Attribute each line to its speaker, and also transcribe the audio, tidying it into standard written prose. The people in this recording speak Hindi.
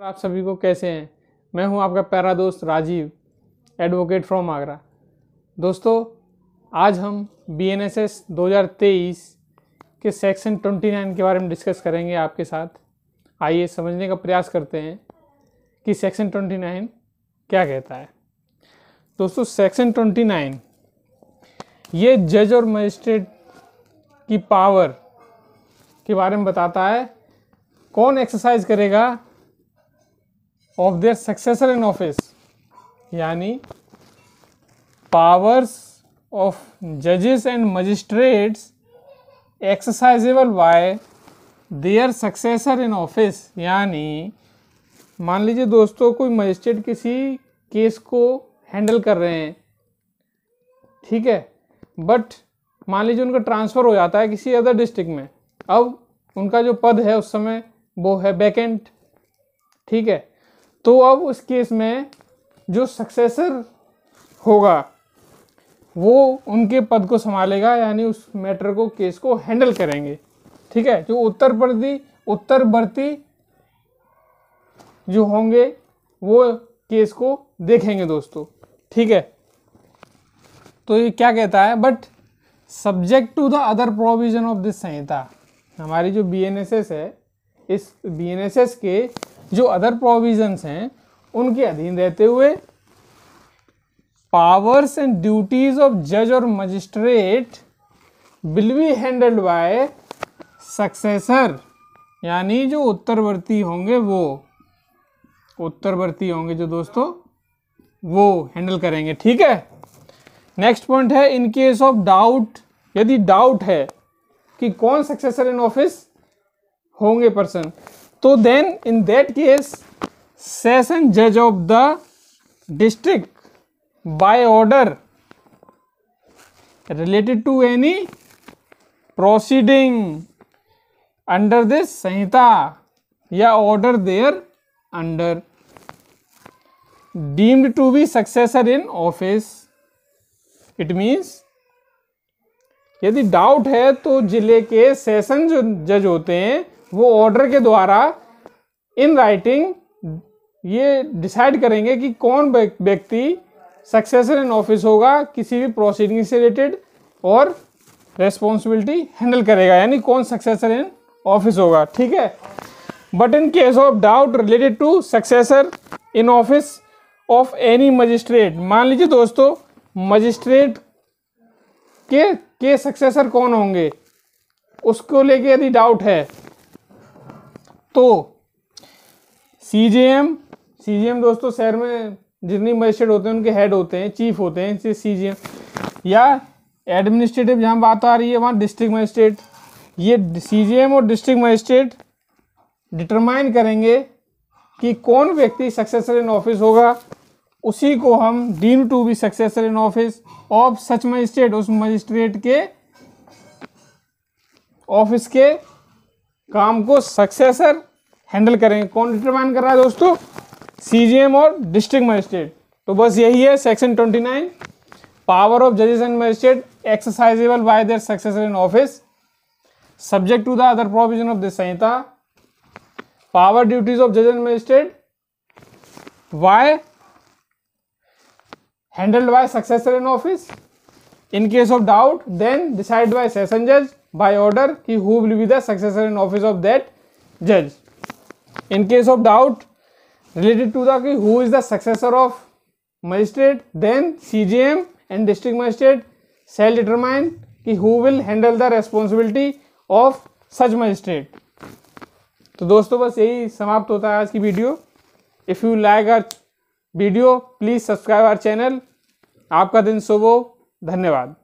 Speaker 1: आप सभी को कैसे हैं। मैं हूं आपका प्यारा दोस्त राजीव, एडवोकेट फ्रॉम आगरा। दोस्तों, आज हम BNSS 2023 के सेक्शन 29 के बारे में डिस्कस करेंगे आपके साथ। आइए समझने का प्रयास करते हैं कि सेक्शन 29 क्या कहता है। दोस्तों, सेक्शन 29 ये जज और मजिस्ट्रेट की पावर के बारे में बताता है। कौन एक्सरसाइज करेगा of their successor in office, यानी पावर्स ऑफ जजेस and magistrates exercisable bye there successor in office. यानी मान लीजिए दोस्तों, कोई मजिस्ट्रेट किसी केस को हैंडल कर रहे हैं, ठीक है, बट मान लीजिए उनका ट्रांसफ़र हो जाता है किसी अदर डिस्ट्रिक्ट में। अब उनका जो पद है उस समय वो है वैकेंट, ठीक है। तो अब उस केस में जो सक्सेसर होगा वो उनके पद को संभालेगा, यानी उस मैटर को, केस को हैंडल करेंगे, ठीक है। जो उत्तरवर्ती जो होंगे वो केस को देखेंगे दोस्तों, ठीक है। तो ये क्या कहता है, but subject to the other provision of this Sanhita. हमारी जो BNSS है, इस BNSS के जो अदर प्रोविजंस हैं उनके अधीन रहते हुए पावर्स एंड ड्यूटीज ऑफ जज और magistrate will be handled by successor, यानी जो उत्तरवर्ती होंगे जो दोस्तों वो हैंडल करेंगे, ठीक है। नेक्स्ट पॉइंट है, इन केस ऑफ डाउट, यदि डाउट है कि कौन सक्सेसर इन ऑफिस होंगे पर्सन, तो then in that case session जज of the district by order related to any proceeding under this Sanhita या order there under deemed to be successor in office. It means यदि डाउट है तो जिले के सेशन जो जज होते हैं वो ऑर्डर के द्वारा इन राइटिंग ये डिसाइड करेंगे कि कौन व्यक्ति सक्सेसर इन ऑफिस होगा किसी भी प्रोसीडिंग से रिलेटेड और रेस्पॉन्सिबिलिटी हैंडल करेगा, यानी कौन सक्सेसर इन ऑफिस होगा, ठीक है। But in case of doubt related to successor in office of any magistrate, मान लीजिए दोस्तों मजिस्ट्रेट के सक्सेसर कौन होंगे उसको लेके यदि डाउट है तो CJM दोस्तों, शहर में जितनी मजिस्ट्रेट होते हैं उनके हेड होते हैं, चीफ होते हैं, CJM, या एडमिनिस्ट्रेटिव जहाँ बात आ रही है वहाँ डिस्ट्रिक्ट मजिस्ट्रेट। ये CJM और डिस्ट्रिक्ट मजिस्ट्रेट डिटरमाइन करेंगे कि कौन व्यक्ति सक्सेसर इन ऑफिस होगा, उसी को हम deem to be successor in office of such magistrate, उस मजिस्ट्रेट के ऑफिस के काम को सक्सेसर हैंडल करेंगे। कौन डिटरमाइन कर रहा है दोस्तों? CJM और डिस्ट्रिक्ट मजिस्ट्रेट। तो बस यही है सेक्शन 29, पावर ऑफ जजेस and magistrate exercisable bye there successor in office subject to the other provision of this Samhita. Power duties of जज and magistrate Y handled by successor in office. In case of doubt, then decide by session judge by order कि who will be the successor in office of that judge. In case of doubt related to the कि who is the successor of magistrate, then CJM and district magistrate shall determine कि who will handle the responsibility of such magistrate. तो दोस्तों बस यही समाप्त होता है आज की video. If you like our video please subscribe our channel. आपका दिन शुभ हो। धन्यवाद।